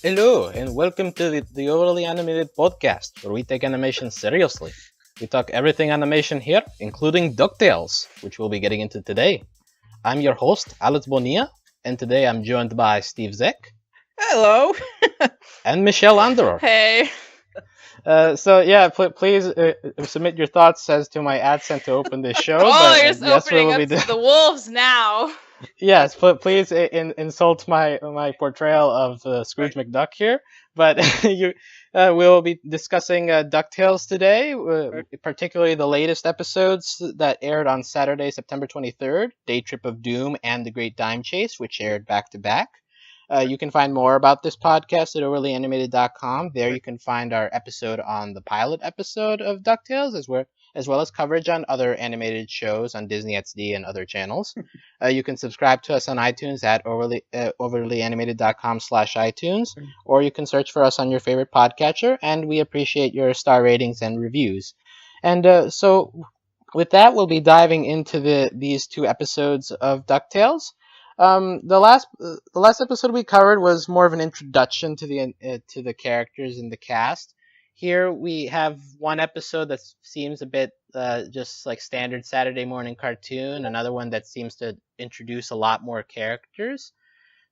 Hello, and welcome to the Overly Animated podcast, where we take animation seriously. We talk everything animation here, including DuckTales, which we'll be getting into today. I'm your host, Alex Bonilla, and today I'm joined by Steve Zec. Hello. And Michelle Anderer. Hey. Please submit your thoughts as to my accent to open this show. You're just opening up to the wolves now. Yes, please insult my portrayal of Scrooge McDuck here. But we'll be discussing DuckTales today, particularly the latest episodes that aired on Saturday, September 23rd, Daytrip of Doom and The Great Dime Chase, which aired back to back. You can find more about this podcast at overlyanimated.com. There you can find our episode on the pilot episode of DuckTales, as well as coverage on other animated shows on Disney XD and other channels. You can subscribe to us on iTunes at overlyanimated.com/iTunes, or you can search for us on your favorite podcatcher, and we appreciate your star ratings and reviews. And so with that, we'll be diving into these two episodes of DuckTales. The last episode we covered was more of an introduction to the characters in the cast. Here we have one episode that seems a bit just like standard Saturday morning cartoon, another one that seems to introduce a lot more characters.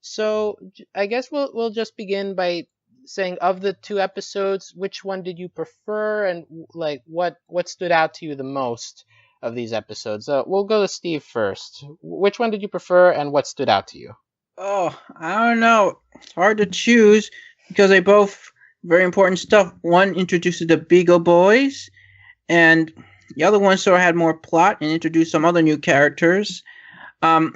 So I guess we'll just begin by saying, of the two episodes, which one did you prefer, and like what stood out to you the most of these episodes? We'll go to Steve first. Which one did you prefer, and what stood out to you? Oh, I don't know. It's hard to choose because they both very important stuff. One introduces the Beagle Boys, and the other one sort of had more plot and introduced some other new characters. All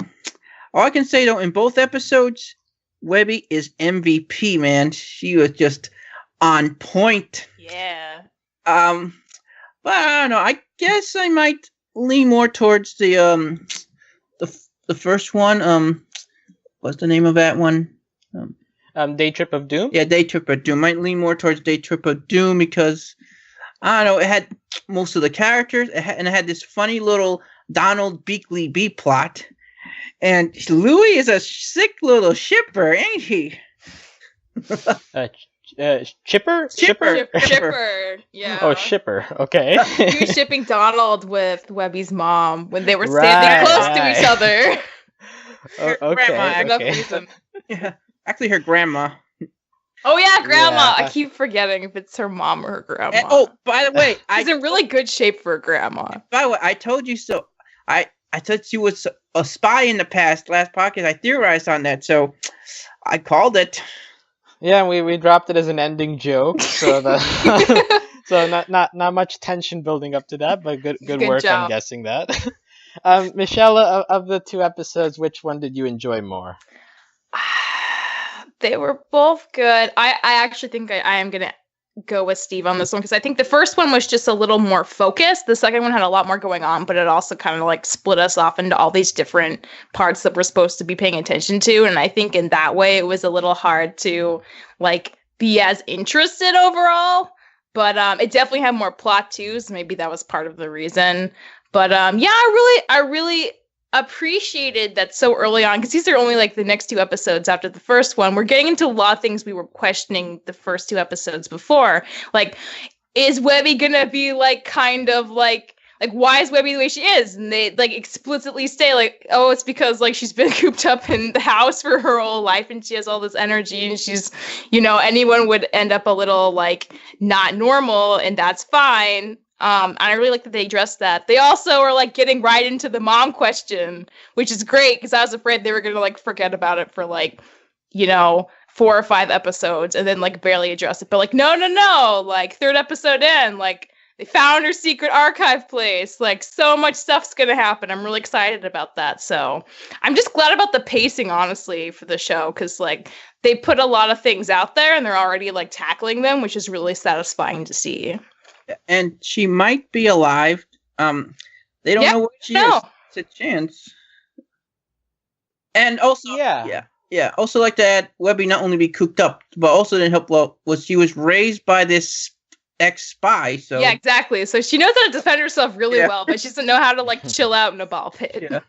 I can say, though, in both episodes, Webby is MVP, man. She was just on point. Yeah. But I don't know. I guess I might lean more towards the first one. What's the name of that one? Daytrip of Doom? Yeah, Daytrip of Doom. Might lean more towards Daytrip of Doom because, I don't know, it had most of the characters, and it had this funny little Donald Beakley B-plot. And Louie is a sick little shipper, ain't he? Chipper? Shipper. Yeah. Oh, shipper. Okay. He was shipping Donald with Webby's mom when they were standing close to each other. Okay. Yeah. Actually, her grandma. Oh, yeah, grandma. Yeah. I keep forgetting if it's her mom or her grandma. And, by the way, she's in really good shape for a grandma. By the way, I told you so. I thought she was a spy in the past. Last podcast, I theorized on that, so I called it. Yeah, we dropped it as an ending joke, so that so not much tension building up to that, but good work job. on guessing that. Michelle, of the two episodes, which one did you enjoy more? They were both good. I actually think I am going to go with Steve on this one because I think the first one was just a little more focused. The second one had a lot more going on, but it also kind of like split us off into all these different parts that we're supposed to be paying attention to. And I think in that way, it was a little hard to like be as interested overall. But it definitely had more plot too, so maybe that was part of the reason. But yeah, I really appreciated that so early on, because these are only like the next two episodes after the first one. We're getting into a lot of things we were questioning the first two episodes before. Like, is Webby gonna be like kind of like why is Webby the way she is? And they like explicitly say like, oh, it's because like she's been cooped up in the house for her whole life and she has all this energy and she's, anyone would end up a little like not normal and that's fine. I really like that they addressed that. They also are like getting right into the mom question, which is great because I was afraid they were going to like forget about it for like, 4 or 5 episodes and then like barely address it. But like, no, like third episode in, like they found her secret archive place. Like so much stuff's going to happen. I'm really excited about that. So I'm just glad about the pacing, honestly, for the show because like they put a lot of things out there and they're already like tackling them, which is really satisfying to see. And she might be alive. They don't know where she is. It's a chance. And also, yeah. Also, like to add, Webby not only be cooped up, but also didn't help. Well, she was raised by this ex-spy. So yeah, exactly. So she knows how to defend herself really well, but she doesn't know how to like chill out in a ball pit. Yeah.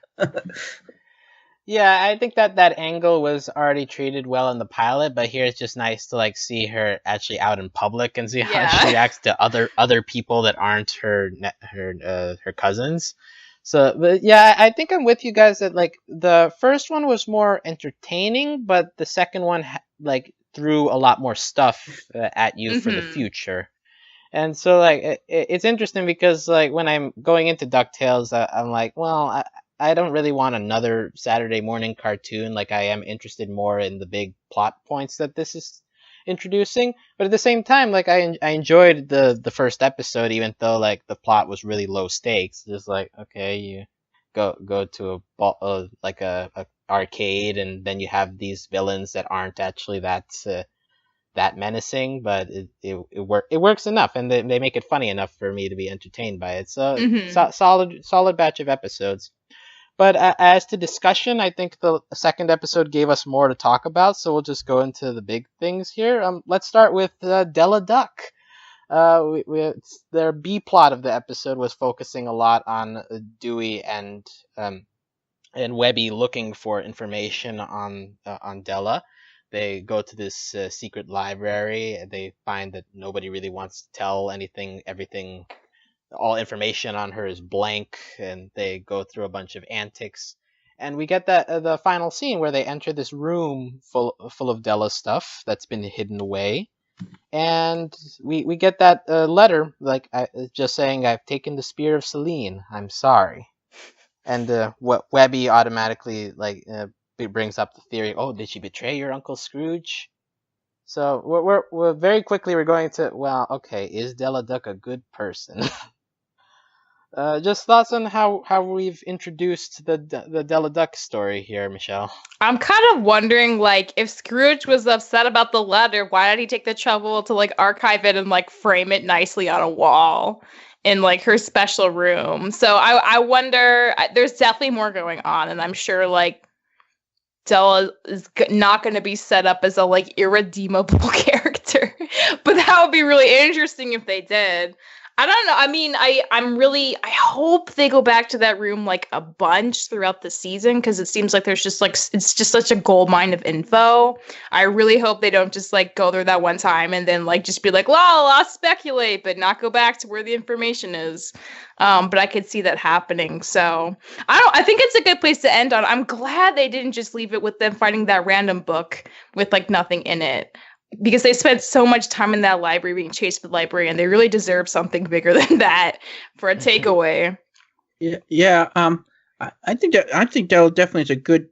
Yeah, I think that angle was already treated well in the pilot, but here it's just nice to like see her actually out in public and see how she Yeah. reacts to other people that aren't her cousins. So, but yeah, I think I'm with you guys that like the first one was more entertaining, but the second one like threw a lot more stuff at you for the Hmm. future. And so like it's interesting because like when I'm going into DuckTales, I'm like, well, I don't really want another Saturday morning cartoon. Like I am interested more in the big plot points that this is introducing. But at the same time, like I enjoyed the first episode, even though like the plot was really low stakes. Just like okay, you go to a ball, like a arcade, and then you have these villains that aren't actually that menacing, but it works enough, and they make it funny enough for me to be entertained by it. So, Hmm. solid batch of episodes. But as to discussion, I think the second episode gave us more to talk about, so we'll just go into the big things here. Let's start with Della Duck. Their B plot of the episode was focusing a lot on Dewey and Webby looking for information on Della. They go to this secret library. And they find that nobody really wants to tell anything. Everything, all information on her is blank, and they go through a bunch of antics. And we get that the final scene where they enter this room full of Della stuff that's been hidden away. And we get that letter, like just saying, "I've taken the spear of Selene. I'm sorry." And what Webby automatically like brings up the theory. Oh, did she betray your Uncle Scrooge? So we're very quickly we're going to well, okay, is Dela Duck a good person? Just thoughts on how we've introduced the Dela Duck story here, Michelle. I'm kind of wondering, like, if Scrooge was upset about the letter, why did he take the trouble to like archive it and like frame it nicely on a wall in like her special room? So I wonder. There's definitely more going on, and I'm sure like Della is not going to be set up as a like irredeemable character, but that would be really interesting if they did. I don't know. I mean, I hope they go back to that room like a bunch throughout the season because it seems like there's just like it's just such a gold mine of info. I really hope they don't just like go there that one time and then like just be like, "Well, I'll speculate," but not go back to where the information is. But I could see that happening. So I think it's a good place to end on. I'm glad they didn't just leave it with them finding that random book with like nothing in it because they spent so much time in that library being chased with the library, and they really deserve something bigger than that for a takeaway. Yeah, yeah. I think Dell definitely is a good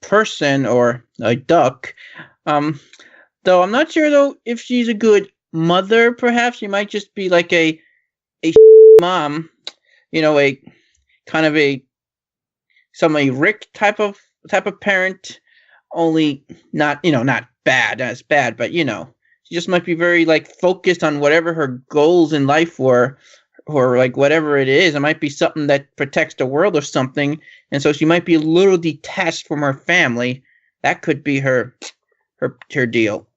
person or a duck. Um, though I'm not sure though if she's a good mother. Perhaps she might just be like a mom. A kind of a Rick type of parent. Only not bad as bad, but she just might be very like focused on whatever her goals in life were, or like whatever it is. It might be something that protects the world or something, and so she might be a little detached from her family. That could be her deal.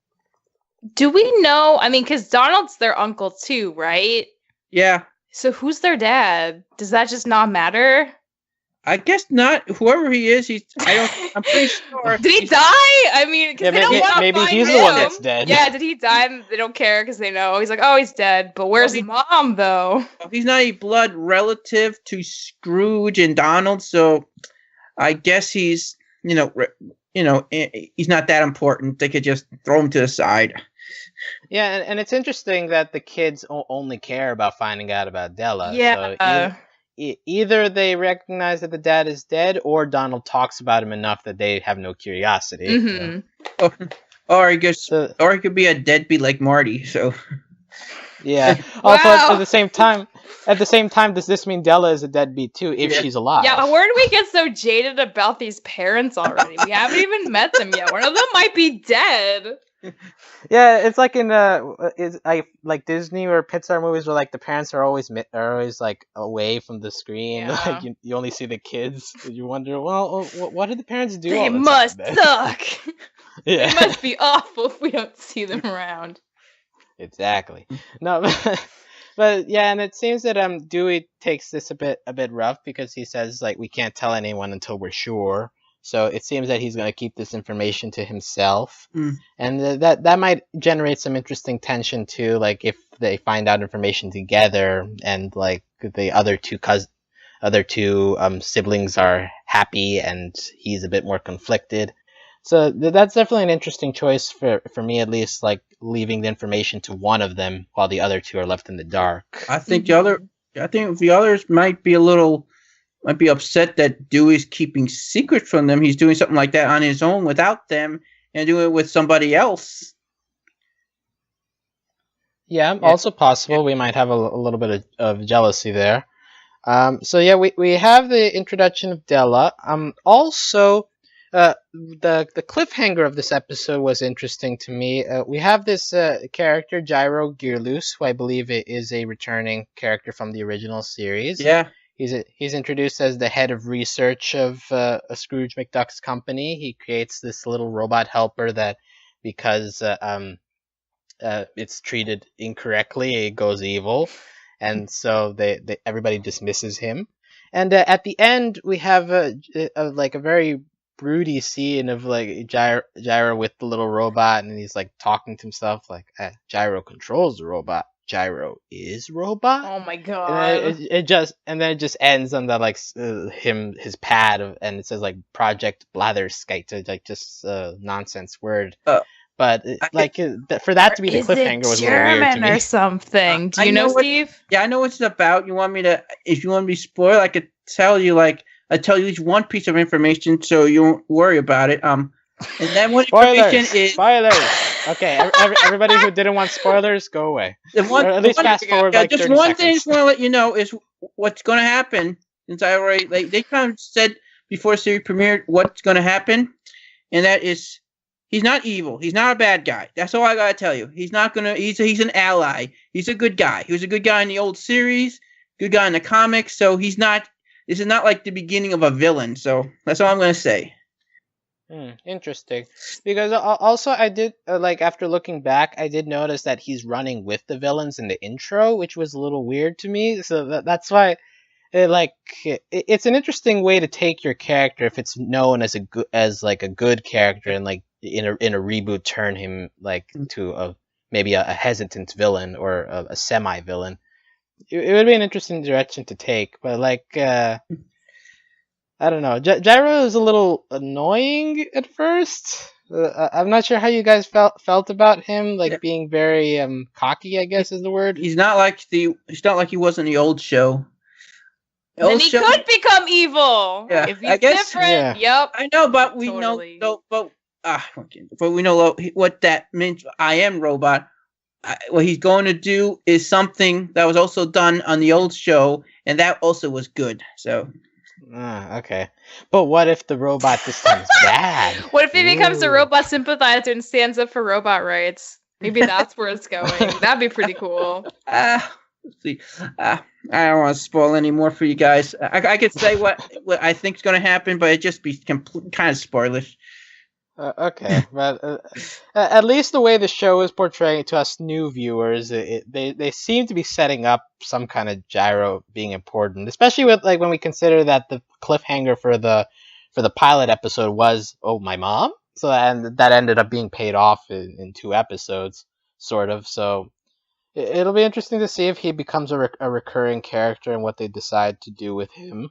Do we know? I mean, because Donald's their uncle too, right? Yeah, So who's their dad? Does that just not matter? I guess not. Whoever he is, I'm pretty sure. Did he die? I mean, because Yeah, they don't want to maybe find he's him. the one that's dead. Yeah, did he die? And they don't care because they know. He's like, oh, he's dead. But where's Well, mom, though? He's not a blood relative to Scrooge and Donald, so I guess he's he's not that important. They could just throw him to the side. Yeah, and it's interesting that the kids only care about finding out about Della. Yeah. So either they recognize that the dad is dead, or Donald talks about him enough that they have no curiosity. Mm-hmm. Or I guess, So, or he could be a deadbeat like Marty. So yeah. Wow. Also, at the same time, does this mean Della is a deadbeat too if Yeah. she's alive? Yeah, but where do we get so jaded about these parents already? We haven't even met them yet. One of them might be dead. Yeah, it's like in like Disney or Pixar movies where like the parents are always like away from the screen. Yeah. Like you only see the kids. You wonder, well, what do the parents do? They all the must time, then? suck. Yeah, It must be awful if we don't see them around. exactly. No, but yeah, and it seems that Dewey takes this a bit rough because he says like we can't tell anyone until we're sure. So it seems that he's going to keep this information to himself, Mm. and that might generate some interesting tension too. Like if they find out information together, and like the other two siblings are happy, and he's a bit more conflicted. So that's definitely an interesting choice for me, at least. Like leaving the information to one of them while the other two are left in the dark. I think the others might be upset that Dewey's keeping secret from them. He's doing something like that on his own without them and doing it with somebody else. Yeah, also possible. We might have a little bit of jealousy there. So yeah, we have the introduction of Della. Also, the cliffhanger of this episode was interesting to me. We have this character Gyro Gearloose, who I believe is a returning character from the original series. Yeah. He's introduced as the head of research of a Scrooge McDuck's company. He creates this little robot helper that, because it's treated incorrectly, it goes evil, and so everybody dismisses him. And at the end, we have a very broody scene of like Gyro with the little robot, and he's like talking to himself like, Gyro controls the robot. Gyro is robot. Oh my god! And then it just ends on the like his pad and it says like Project Blatherskite, like just nonsense word. But for that to be the cliffhanger was a little weird to me. Or something. Do you know, Steve? Yeah, I know what it's about. If you want me to spoil, I could tell you. Like, I tell you each one piece of information, so you won't worry about it. And then what information is spoilers. Okay, everybody who didn't want spoilers, go away. Or at least fast forward like 30 just one seconds. thing I just want to let you know is what's going to happen. Since I already they kind of said before the series premiered what's going to happen, and that is he's not evil. He's not a bad guy. That's all I got to tell you. He's not gonna. He's an ally. He's a good guy. He was a good guy in the old series, good guy in the comics. So he's not. This is not like the beginning of a villain. So that's all I'm going to say. Interesting, because also I did after looking back, I did notice that he's running with the villains in the intro, which was a little weird to me. So that's why, it's an interesting way to take your character if it's known as a good character, and like in a reboot turn him like to maybe a hesitant villain or a semi villain. It would be an interesting direction to take, but I don't know. Gyro is a little annoying at first. I'm not sure how you guys felt about him, being very cocky, I guess is the word. He's not like he was in the old show. Then he could become evil. Yeah, if he's different. Yeah. Yep. I know, but we know. But we know what that means. I am robot. What he's going to do is something that was also done on the old show, and that also was good. So. Okay. But what if the robot this time is bad? What if he becomes a robot sympathizer and stands up for robot rights? Maybe that's where it's going. That'd be pretty cool. Let's see. I don't want to spoil any more for you guys. I could say what I think is going to happen, but it'd just be kind of spoilish. Okay, but at least the way the show is portraying it to us new viewers, they seem to be setting up some kind of Gyro being important, especially with when we consider that the cliffhanger for the pilot episode was my mom, and that ended up being paid off in 2 episodes, sort of. So it'll be interesting to see if he becomes a recurring character and what they decide to do with him.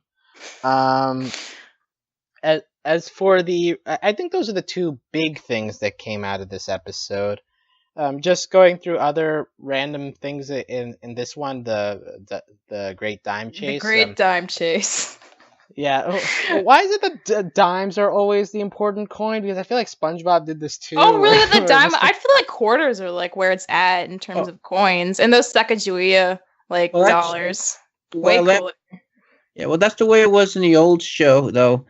As for I think those are the 2 big things that came out of this episode. Just going through other random things in this one, the Great Dime Chase. The Great Dime Chase. Yeah. Why is it that dimes are always the important coin? Because I feel like SpongeBob did this too. Oh, really? The dime? I feel like quarters are where it's at in terms of coins, and those Sacagawea dollars. Way cooler. Yeah, well, that's the way it was in the old show, though.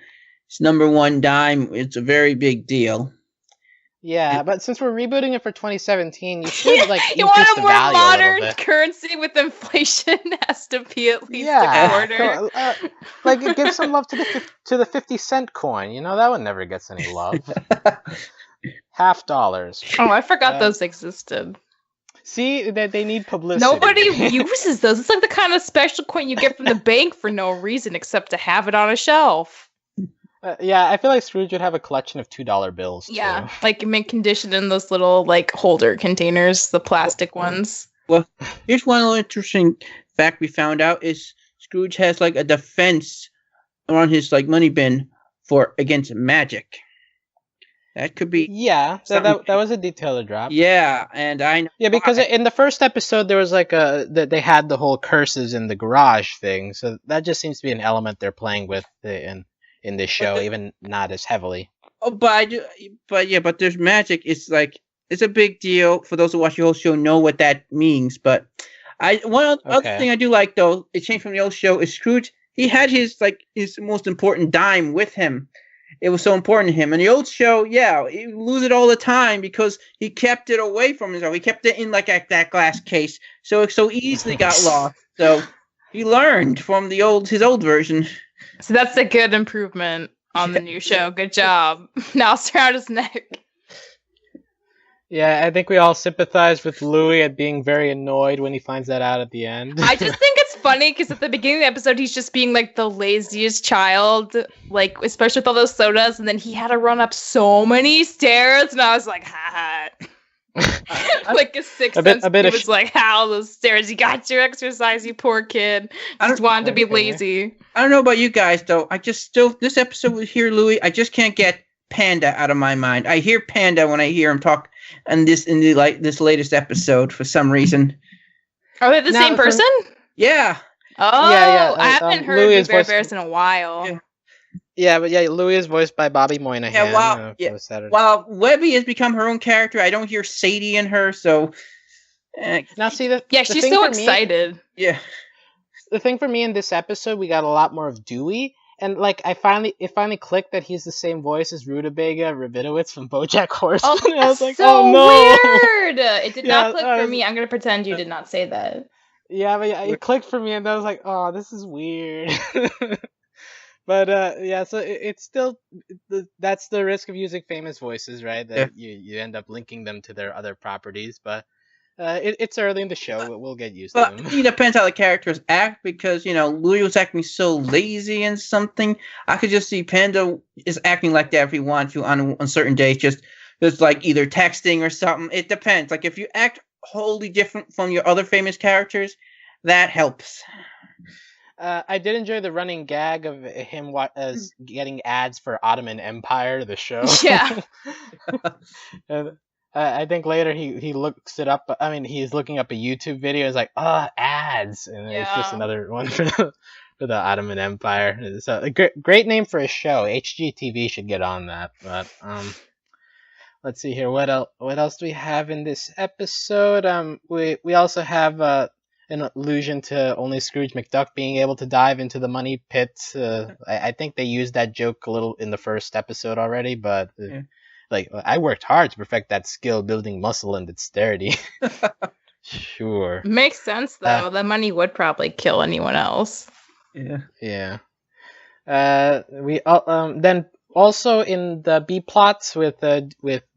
It's number 1 dime. It's a very big deal. Yeah, but since we're rebooting it for 2017, you should you want a more modern currency with inflation has to be at least a quarter. Give some love to the 50-cent coin. That one never gets any love. $50. Oh, I forgot those existed. See, they need publicity. Nobody uses those. It's like the kind of special coin you get from the bank for no reason except to have it on a shelf. Yeah, I feel like Scrooge would have a collection of $2 bills. Yeah, too. like mint condition in those little like holder containers, the plastic ones. Well, here's one little interesting fact we found out is Scrooge has like a defense around his like money bin for against magic. That could be Yeah, something. that was a detail to drop. Yeah, and I know Yeah, because why. in the first episode there was like that they had the whole curses in the garage thing, so that just seems to be an element they're playing with in this show, even not as heavily. Oh, but there's magic. It's like it's a big deal for those who watch the whole show know what that means. But other Okay. thing I do like though, it changed from the old show is Scrooge. He had his most important dime with him. It was so important to him. In the old show, yeah, he would lose it all the time because he kept it away from himself. He kept it in like that glass case, so it so easily got lost. So he learned from his old version. So that's a good improvement on the new show. Good job. Now it's around his neck. Yeah, I think we all sympathize with Louis at being very annoyed when he finds that out at the end. I just think it's funny because at the beginning of the episode, he's just being like the laziest child, like especially with all those sodas, and then he had to run up so many stairs, and I was like, ha. Like a sixth sense. It was like, how those stairs? You got your exercise, you poor kid. Just wanted to be lazy. I don't know about you guys though. I just still this episode with here, Louis. I just can't get Panda out of my mind. I hear Panda when I hear him talk, and this latest episode for some reason. Are they the same person? Yeah. Oh, yeah. I haven't heard Louis Bear Bears in a while. Yeah. Yeah, but Louis is voiced by Bobby Moynihan. While Webby has become her own character, I don't hear Sadie in her. So now see she's so excited. Yeah. The thing for me in this episode, we got a lot more of Dewey, and like it finally clicked that he's the same voice as Rutabaga Rabinowitz from BoJack Horseman. Oh, I was like, so oh no, weird! It did not click for me. I'm gonna pretend you did not say that. Yeah, but it clicked for me, and I was like, oh, this is weird. But so it's still that's the risk of using famous voices, right? That you end up linking them to their other properties, but it's early in the show. We'll get used to them. It depends how the characters act because Louis was acting so lazy and something. I could just see Panda is acting like that if he wants to on certain days, just like either texting or something. It depends. Like if you act wholly different from your other famous characters, that helps. I did enjoy the running gag of him getting ads for Ottoman Empire, the show. Yeah. And, I think later he looks it up. I mean, he's looking up a YouTube video. It's like, ads, and it's just another one for the Ottoman Empire. So a great name for a show. HGTV should get on that. But let's see here. What else do we have in this episode? We also have an allusion to only Scrooge McDuck being able to dive into the money pit. I think they used that joke a little in the first episode already, but like I worked hard to perfect that skill, building muscle and dexterity. Sure. Makes sense though. The money would probably kill anyone else. Yeah. Yeah. We then also in the B plots with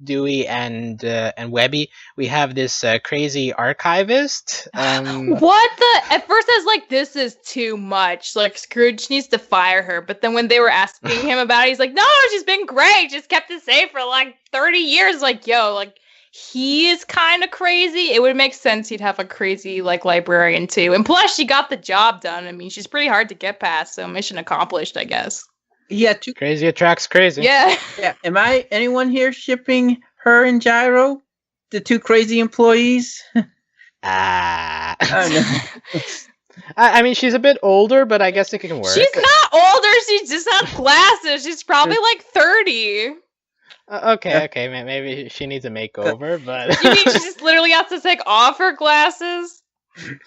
Dewey and Webby, we have this crazy archivist. What the? At first, I was like, "This is too much." Like Scrooge needs to fire her. But then when they were asking him about it, he's like, "No, she's been great. Just kept it safe for like 30 years." Like, yo, like he is kind of crazy. It would make sense he'd have a crazy like librarian too. And plus, she got the job done. I mean, she's pretty hard to get past, so mission accomplished, I guess. Yeah, crazy attracts crazy. Yeah. Yeah. Am anyone here shipping her and Gyro, the two crazy employees? I don't know. I mean, she's a bit older, but I guess it can work. She's not older. She just has glasses. She's probably like 30. Okay, maybe she needs a makeover, but you mean she just literally has to take off her glasses?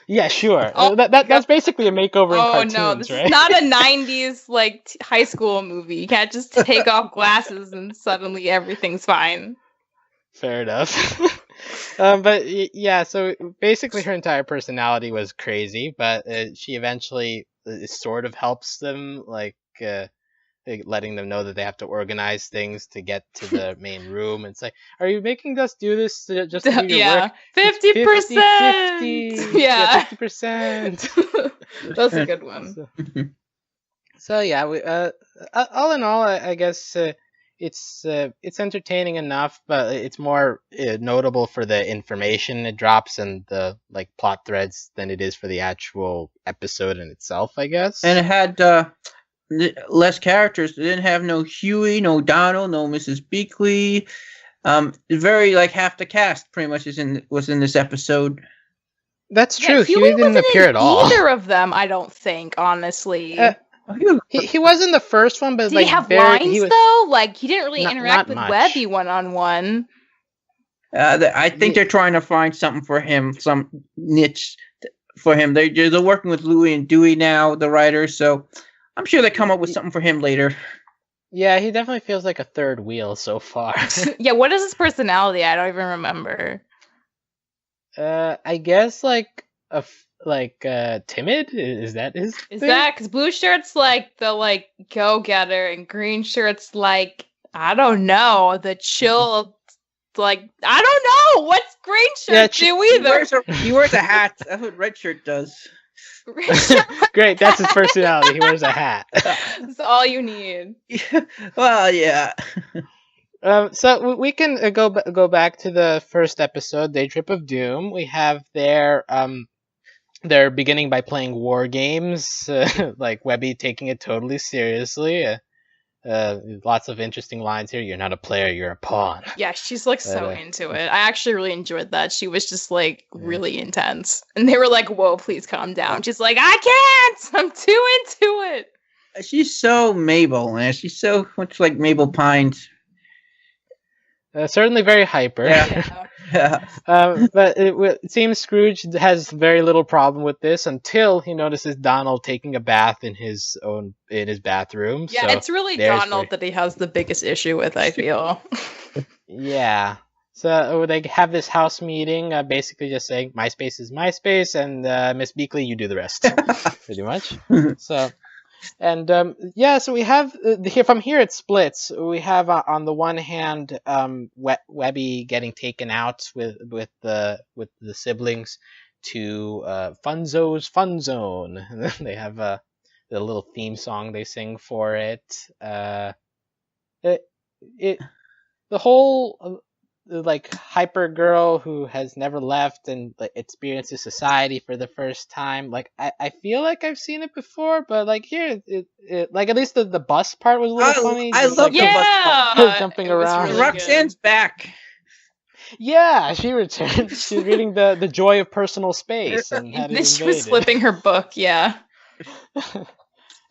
Yeah, sure. Oh, that's basically a makeover in cartoons, no, this right? is not a 90s like high school movie. You can't just take off glasses and suddenly everything's fine. Fair enough. But yeah, so basically her entire personality was crazy, but she eventually sort of helps them, like letting them know that they have to organize things to get to the main room. And it's like, are you making us do this just to do your work? 50%! Yeah. 50%. That's a good one. So yeah, all in all, I guess it's entertaining enough, but it's more notable for the information it drops and the like plot threads than it is for the actual episode in itself, I guess. And it had less characters. It didn't have no Huey, no Donald, no Mrs. Beakley. Very like half the cast pretty much was in this episode. That's true. Huey didn't appear at all. Either of them, I don't think, honestly. He was in the first one, but did like he have lines though? Like he didn't really not interact with much. Webby one-on-one. I think they're trying to find something for him, some niche for him. They're working with Louie and Dewey now, the writers. So I'm sure they come up with something for him later. Yeah, he definitely feels like a third wheel so far. Yeah, what is his personality? I don't even remember. I guess like timid. Is that his? Is thing? that because blue shirt's like the like go getter and green shirt's like I don't know the chill. Like I don't know what's green shirt do either. He wears a hat. That's what red shirt does. Great, that's his personality. He wears a hat. That's all you need. Well, yeah. So we can go back to the first episode, Daytrip of Doom. We have they're beginning by playing war games, like Webby taking it totally seriously. Lots of interesting lines here. You're not a player, you're a pawn. Yeah, she's like so into it. I actually really enjoyed that. She was just like really intense. And they were like, whoa, please calm down. She's like, I can't! I'm too into it. She's so Mabel, man. She's so much like Mabel Pines. Certainly very hyper. Yeah. But it seems Scrooge has very little problem with this until he notices Donald taking a bath in his bathroom. Yeah, so it's really Donald that he has the biggest issue with, I feel. Yeah. So they have this house meeting, basically just saying MySpace is MySpace, and Miss Beakley, you do the rest, pretty much. So. And so we have from here it splits. We have on the one hand Webby getting taken out with the siblings to Funzo's Fun Zone. And then they have the little theme song they sing for it. The whole like hyper girl who has never left and like experiences society for the first time. Like I feel like I've seen it before, but like here it like at least the bus part was a little funny. I love the bus part, jumping around. Really Roxanne's back. Yeah, she returned. She's reading the Joy of Personal Space and had it she was flipping her book. Yeah.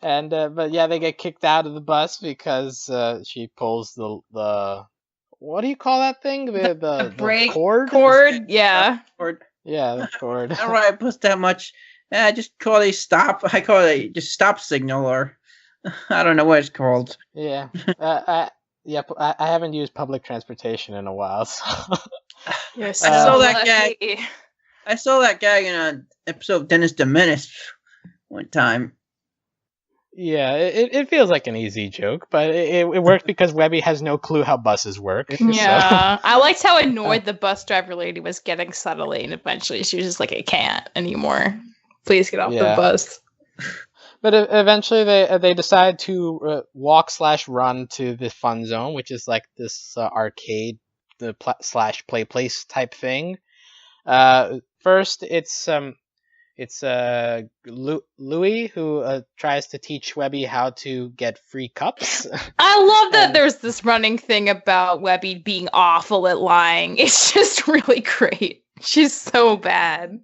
And but yeah, they get kicked out of the bus because she pulls the what do you call that thing? The brake cord? Cord, yeah. Cord. Yeah, the cord. All right, plus that much. I just call it a stop. I call it just stop signal, or I don't know what it's called. Yeah. I haven't used public transportation in a while. So. I saw that gag. I saw that gag in an episode of Dennis the Menace one time. Yeah, it feels like an easy joke, but it worked because Webby has no clue how buses work. Yeah, so. I liked how annoyed the bus driver lady was getting subtly, and eventually she was just like, I can't anymore. Please get off the bus. But eventually they decide to walk/run to the Fun Zone, which is like this arcade / play place type thing. First, it's Louie who tries to teach Webby how to get free cups. I love that there's this running thing about Webby being awful at lying. It's just really great. She's so bad.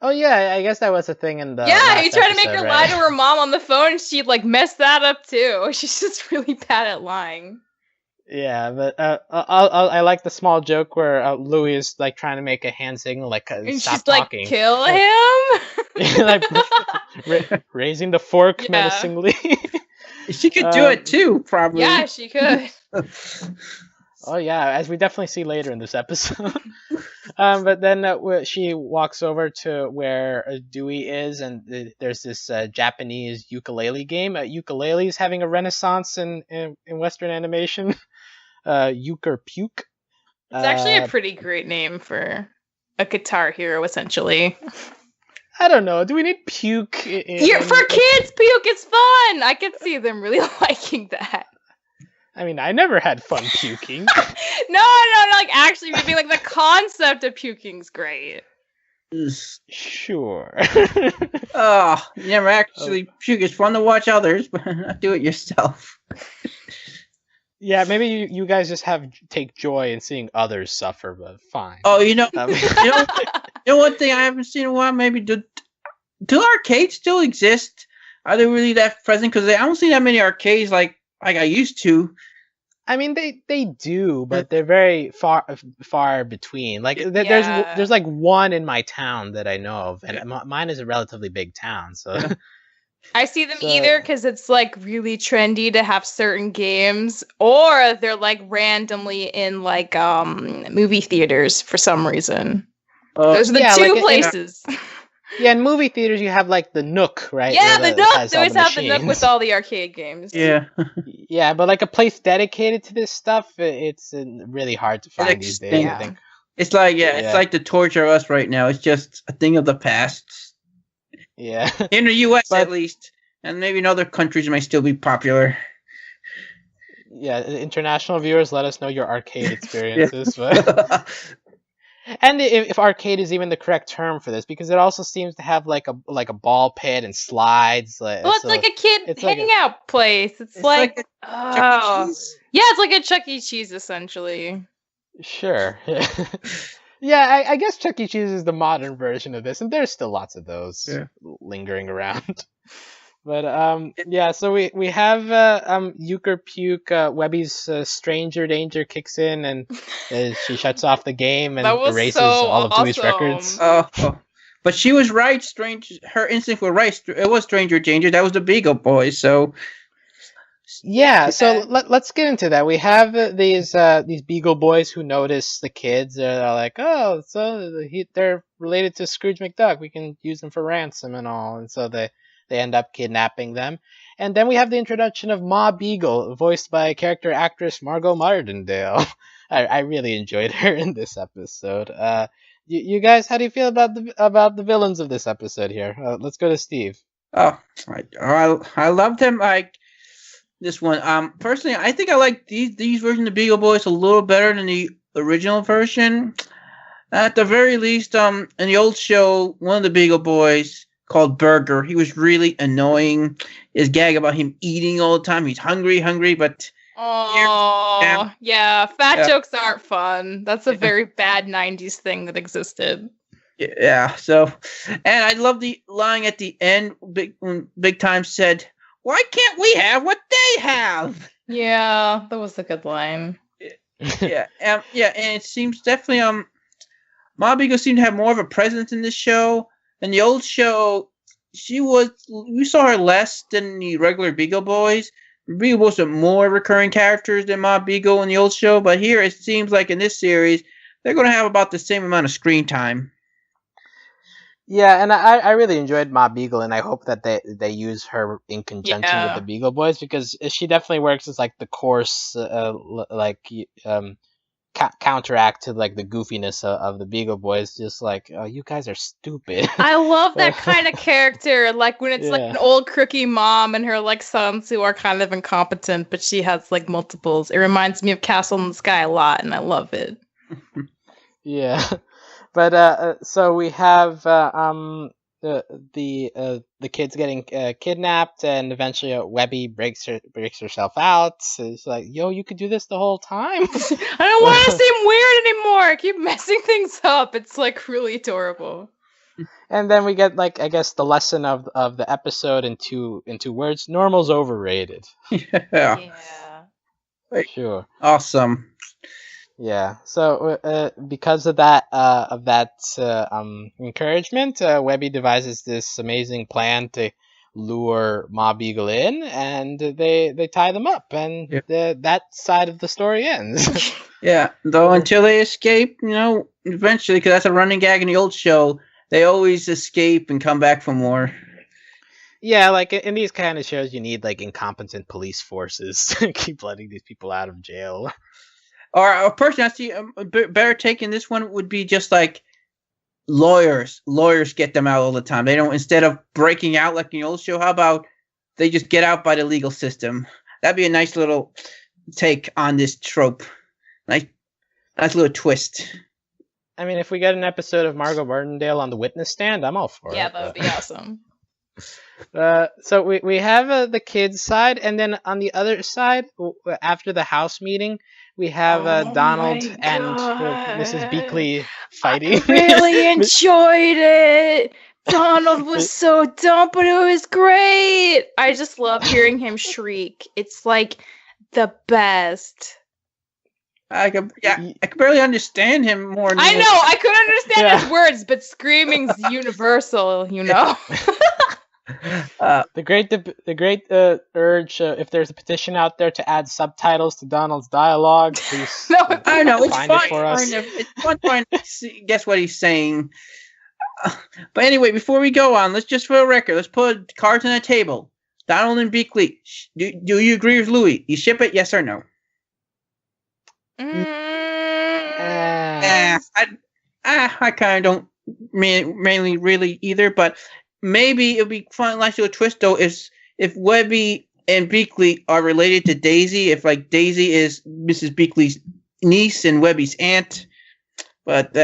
Oh yeah, I guess that was a thing in the he tried to make her right? lie to her mom on the phone, and she'd like mess that up too. She's just really bad at lying. Yeah, but I like the small joke where Louie is like trying to make a hand signal, like and stop she's talking. Like, kill him. Like raising the fork menacingly. She could do it too, probably. Yeah, she could. Oh yeah, as we definitely see later in this episode. But then she walks over to where Dewey is, and there's this Japanese ukulele game. Ukulele is having a renaissance in Western animation. Euchre Puke. It's actually a pretty great name for a guitar hero, essentially. I don't know. Do we need puke? For kids, puke is fun. I could see them really liking that. I mean, I never had fun puking. No, like actually, maybe like the concept of puking's great. Sure. Oh, you never actually puke. It's fun to watch others, but not do it yourself. Yeah, maybe you guys just take joy in seeing others suffer, but fine. Oh, you know one thing I haven't seen in a while. Maybe do arcades still exist? Are they really that present? Because I don't see that many arcades like I used to. I mean, they do, but they're very far between. Like there's like one in my town that I know of, and mine is a relatively big town, so. I see them either because it's like really trendy to have certain games, or they're like randomly in like movie theaters for some reason. Those are the two places. Yeah, in movie theaters you have like the Nook, right? Yeah, the Nook. They always have the Nook with all the arcade games. Yeah. Yeah, but like a place dedicated to this stuff, it's really hard to find these days. Yeah. I think. It's like it's like the torture of us right now. It's just a thing of the past. Yeah. In the U.S. at least, and maybe in other countries it might still be popular. Yeah, international viewers, let us know your arcade experiences. But... And if arcade is even the correct term for this, because it also seems to have like a ball pit and slides. Well, it's like a kid hangout place. It's like yeah, it's like a Chuck E. Cheese essentially. Sure. Yeah, I guess Chuck E. Cheese is the modern version of this, and there's still lots of those lingering around. But yeah, so we have Euchre Puke. Webby's Stranger Danger kicks in, and she shuts off the game and erases all of Dewey's records. Oh, but she was right. Her instinct was right. It was Stranger Danger. That was the Beagle Boys. So yeah, so let's get into that. We have these Beagle Boys who notice the kids. They're like, oh, so they're related to Scrooge McDuck. We can use them for ransom and all, and so they end up kidnapping them. And then we have the introduction of Ma Beagle, voiced by character actress Margot Martindale. I really enjoyed her in this episode. You guys, how do you feel about the villains of this episode here? Let's go to Steve. Oh, I love them. Like this one. Personally, I think I like these versions of Beagle Boys a little better than the original version. At the very least, in the old show, one of the Beagle Boys, called Burger, he was really annoying. His gag about him eating all the time. He's hungry, but... Oh, yeah. Fat jokes aren't fun. That's a very bad 90s thing that existed. Yeah, so... And I love the line at the end when Big Time said, why can't we have what they have? Yeah, that was a good line. Yeah, and it seems definitely... Ma Beagle seemed to have more of a presence in this show. In the old show, we saw her less than the regular Beagle Boys. Beagle Boys are more recurring characters than Ma Beagle in the old show, but here it seems like in this series, they're going to have about the same amount of screen time. Yeah, and I really enjoyed Ma Beagle, and I hope that they use her in conjunction with the Beagle Boys, because she definitely works as like the coarse, counteract to like the goofiness of the Beagle Boys. Just like, oh, you guys are stupid. I love that kind of character, like when it's like an old crooky mom and her like sons who are kind of incompetent, but she has like multiples. It reminds me of Castle in the Sky a lot, and I love it. Yeah, but so we have the kids getting kidnapped, and eventually Webby breaks herself out. So it's like, yo, you could do this the whole time. I don't want to seem weird anymore. I keep messing things up. It's like really adorable. And then we get like, I guess, the lesson of the episode in two words: normal's overrated. Yeah. Sure. Awesome. Yeah. So because of that encouragement, Webby devises this amazing plan to lure Ma Beagle in, and they tie them up, and that side of the story ends. Yeah. Though until they escape, eventually, because that's a running gag in the old show, they always escape and come back for more. Yeah, like in these kind of shows, you need like incompetent police forces to keep letting these people out of jail. Or a person I see a better take in this one would be just like lawyers get them out all the time. They don't, instead of breaking out like in the old show, how about they just get out by the legal system? That'd be a nice little take on this trope. Nice little twist. I mean, if we get an episode of Margot Martindale on the witness stand, I'm all for it. Yeah, that would be awesome. So we have the kids' side, and then on the other side, after the house meeting, we have Donald and Mrs. Beakley fighting. I really enjoyed it. Donald was so dumb, but it was great. I just love hearing him shriek. It's like the best. I could barely understand him more. I know, I couldn't understand his words, but screaming's universal, you know. The great urge. If there's a petition out there to add subtitles to Donald's dialogue, please. No, I know it's find fine. it for us. It's fun trying to guess what he's saying. But anyway, before we go on, let's just for the record, let's put cards on the table. Donald and Beakley, do you agree with Louis? You ship it, yes or no? I kind of don't mainly really either, but maybe it'll be fun. Nice little twist though is if Webby and Beakley are related to Daisy. If like Daisy is Mrs. Beakley's niece and Webby's aunt, but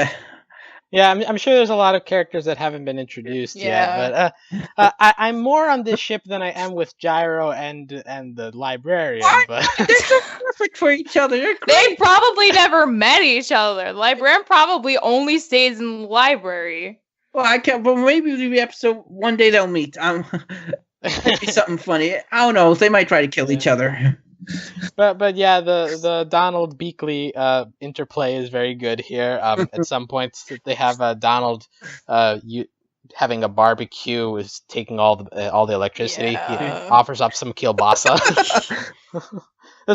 yeah, I'm sure there's a lot of characters that haven't been introduced yet. But I'm more on this ship than I am with Gyro and the librarian. What? But They're so perfect for each other. They probably never met each other. The librarian probably only stays in the library. Well, I can't. But maybe the episode one day they'll meet. It'd be something funny. I don't know. They might try to kill each other. But yeah, the Donald Beakley interplay is very good here. At some point, they have Donald having a barbecue, is taking all the electricity. Yeah. He offers up some kielbasa.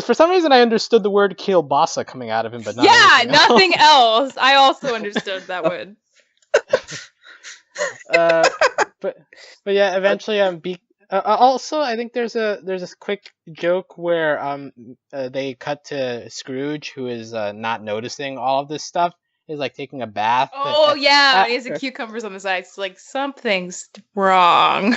For some reason, I understood the word kielbasa coming out of him, but not nothing else. I also understood that word. But yeah, eventually also, I think there's a quick joke where they cut to Scrooge, who is not noticing all of this stuff. He's like taking a bath. Oh yeah, he has the cucumbers on the side. It's like something's wrong.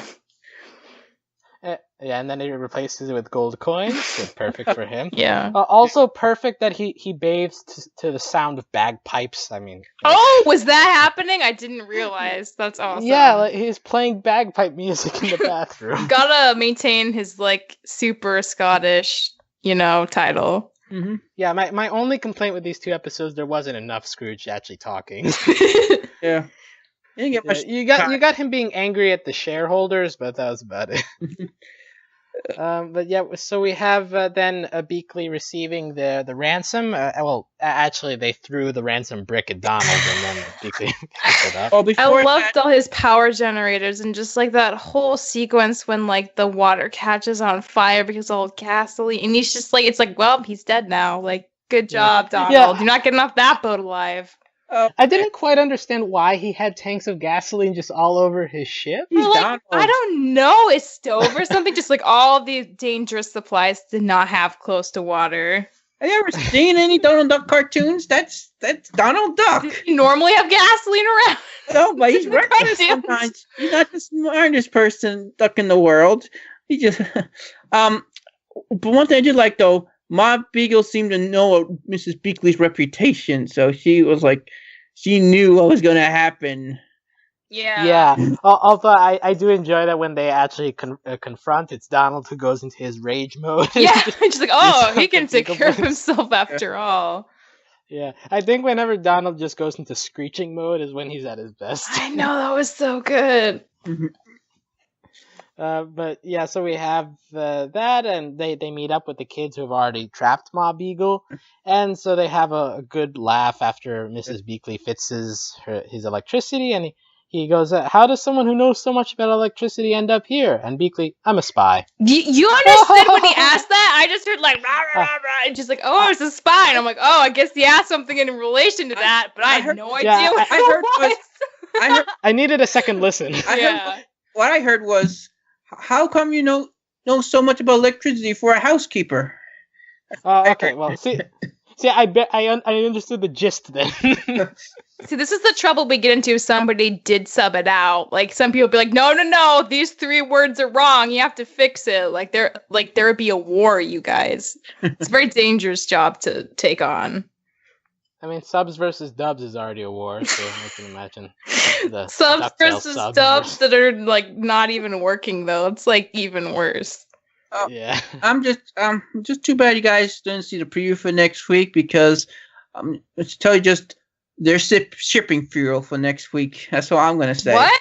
Yeah, and then he replaces it with gold coins. So perfect for him. Yeah. Also perfect that he bathes to the sound of bagpipes. I mean. Oh, was that happening? I didn't realize. That's awesome. Yeah, like, he's playing bagpipe music in the bathroom. Gotta maintain his like super Scottish, title. Mm-hmm. Yeah, my only complaint with these two episodes, there wasn't enough Scrooge actually talking. Yeah. You got him being angry at the shareholders, but that was about it. But yeah, so we have then Beakley receiving the ransom. Actually, they threw the ransom brick at Donald, and then Beakley picked it up. I loved all his power generators and just like that whole sequence when like the water catches on fire because of all gasoline, and he's just like, it's like, well, he's dead now. Like, good job, Donald. Yeah. You're not getting off that boat alive. I didn't quite understand why he had tanks of gasoline just all over his ship. I don't know, a stove or something. Just like all the dangerous supplies did not have close to water. Have you ever seen any Donald Duck cartoons? That's Donald Duck. Does he normally have gasoline around? No, but he's reckless sometimes. He's not the smartest duck in the world. He just but one thing I did like though, Ma Beagle seemed to know Mrs. Beakley's reputation, so she was like, she knew what was going to happen. Yeah. Although I do enjoy that when they actually confront, it's Donald who goes into his rage mode. Yeah, just like, oh, he can take care of himself after all. Yeah, I think whenever Donald just goes into screeching mode is when he's at his best. I know, that was so good. But yeah, so we have that, and they meet up with the kids who have already trapped Ma Beagle, and so they have a good laugh after Mrs. Beakley fixes his electricity, and he goes, how does someone who knows so much about electricity end up here? And Beakley, I'm a spy. You understood when he asked that? I just heard like, rah, rah, rah, rah, and just like, oh, it's a spy. And I'm like, oh, I guess he asked something in relation to that, but I had no idea what it was. I needed a second listen. What I heard was, how come you know so much about electricity for a housekeeper? Okay, well, see, See, I bet I understood the gist then. See, this is the trouble we get into if somebody did sub it out. Like, some people be like, no, these 3 words are wrong. You have to fix it. Like there would be a war, you guys. It's a very dangerous job to take on. I mean, subs versus dubs is already a war, so I can imagine the subs DuckTales versus subs dubs that are like not even working though. It's like even worse. Yeah. I'm just too bad you guys didn't see the preview for next week because let's tell you just there's shipping fuel for next week. That's what I'm gonna say. What?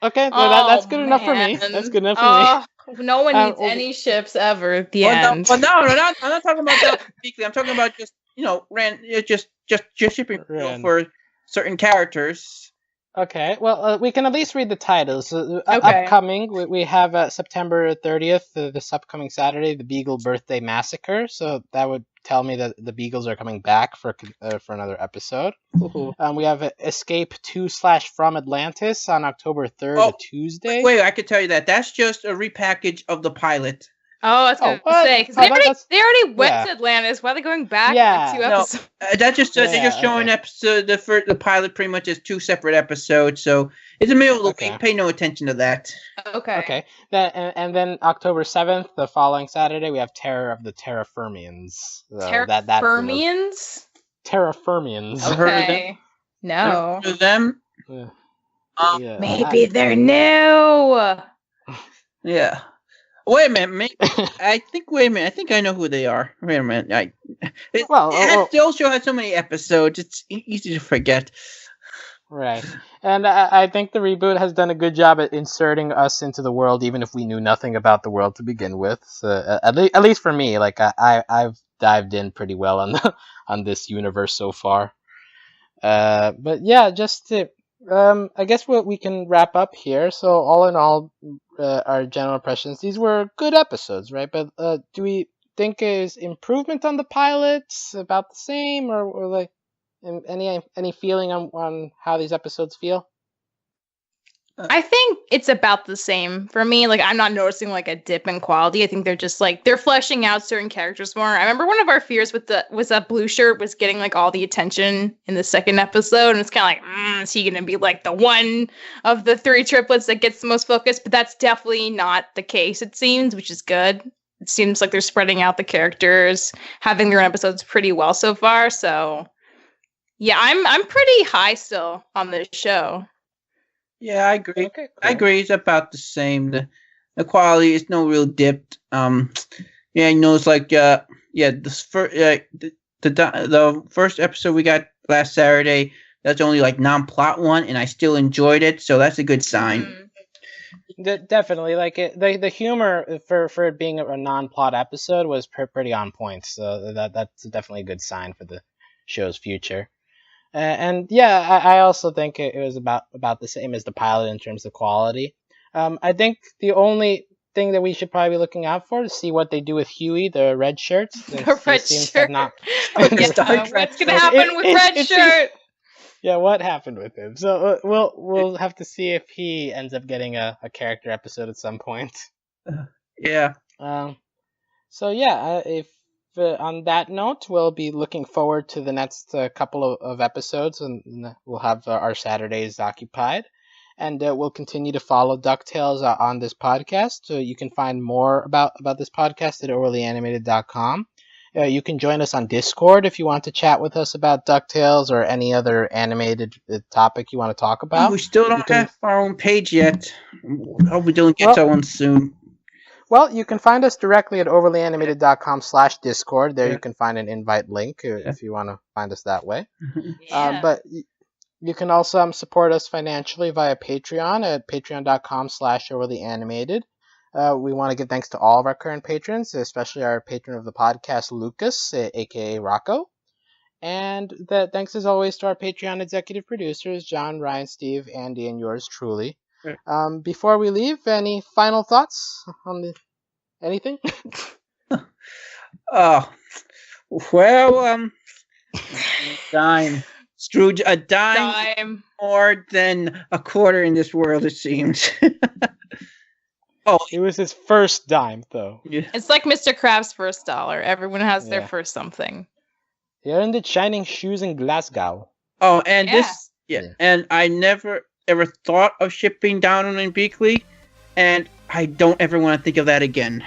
Okay, well, that's good enough for me. That's good enough for me. No one needs any ships ever at the end. No, I'm not talking about that weekly. I'm talking about just just shipping fuel for certain characters. Okay, well, we can at least read the titles. Upcoming, we have September 30th, this upcoming Saturday, the Beagle Birthday Massacre. So that would tell me that the Beagles are coming back for another episode. We have Escape 2/From Atlantis on October 3rd, a Tuesday. Wait, I could tell you that. That's just a repackage of the pilot. Oh, I was going to say, because they already went to Atlantis. Why are they going back to 2 episodes? They're just showing the pilot pretty much as 2 separate episodes. So it's a middle of the week. Pay no attention to that. Okay. And then October 7th, the following Saturday, we have Terror of the Terrafermians. Terrafermians? Terrafermians. Okay. Heard of them? No. Heard of them? Maybe they're new. Yeah. Wait a minute. I think I know who they are. Wait a minute. They also had so many episodes. It's easy to forget. Right. And I think the reboot has done a good job at inserting us into the world, even if we knew nothing about the world to begin with. At least for me, like I've dived in pretty well on this universe so far. But yeah, just to. I guess we can wrap up here. So all in all, our general impressions, these were good episodes, right? But do we think is improvement on the pilots about the same, or like any feeling on how these episodes feel? I think it's about the same for me. Like, I'm not noticing like a dip in quality. I think they're just like they're fleshing out certain characters more. I remember one of our fears was that Blue Shirt was getting like all the attention in the second episode, and it's kind of like, is he gonna be like the one of the 3 triplets that gets the most focus? But that's definitely not the case. It seems, which is good. It seems like they're spreading out the characters, having their own episodes pretty well so far. So, yeah, I'm pretty high still on this show. Yeah, I agree. Okay, cool. I agree. It's about the same. The quality is no real dip. It's like the first episode we got last Saturday. That's only like non-plot one, and I still enjoyed it. So that's a good sign. Definitely, like the humor for it being a non-plot episode was pretty on point. So that's definitely a good sign for the show's future. And yeah, I also think it was about the same as the pilot in terms of quality. I think the only thing that we should probably be looking out for is see what they do with Huey, the red shirts. The red shirt. What's gonna happen with red shirt? Yeah, what happened with him? So we'll have to see if he ends up getting a character episode at some point. Yeah. So yeah, if. On that note, we'll be looking forward to the next couple of episodes, and we'll have our Saturdays occupied. And we'll continue to follow DuckTales on this podcast. So you can find more about this podcast at overlyanimated.com. You can join us on Discord if you want to chat with us about DuckTales or any other animated topic you want to talk about. We still don't have our own page yet. Hope we don't get to one soon. Well, you can find us directly at overlyanimated.com/Discord. There you can find an invite link if you want to find us that way. Yeah. But you can also support us financially via Patreon at patreon.com/overlyanimated. We want to give thanks to all of our current patrons, especially our patron of the podcast, Lucas, a.k.a. Rocco. And thanks as always to our Patreon executive producers, John, Ryan, Steve, Andy, and yours truly. Before we leave, any final thoughts on anything? Dime. Scrooge, a dime more than a quarter in this world, it seems. It was his first dime, though. Yeah. It's like Mr. Krabs' first dollar. Everyone has their first something. You're in the shining shoes in Glasgow. Oh, and Yeah. and I never ever thought of shipping down on Beakley, and I don't ever want to think of that again.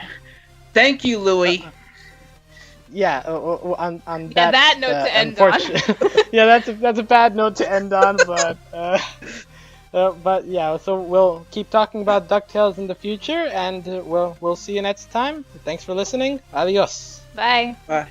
Thank you, Louis. Yeah, on that note to end on. Yeah, that's a bad note to end on, but yeah, so we'll keep talking about DuckTales in the future, and we'll see you next time. Thanks for listening. Adios. Bye. Bye.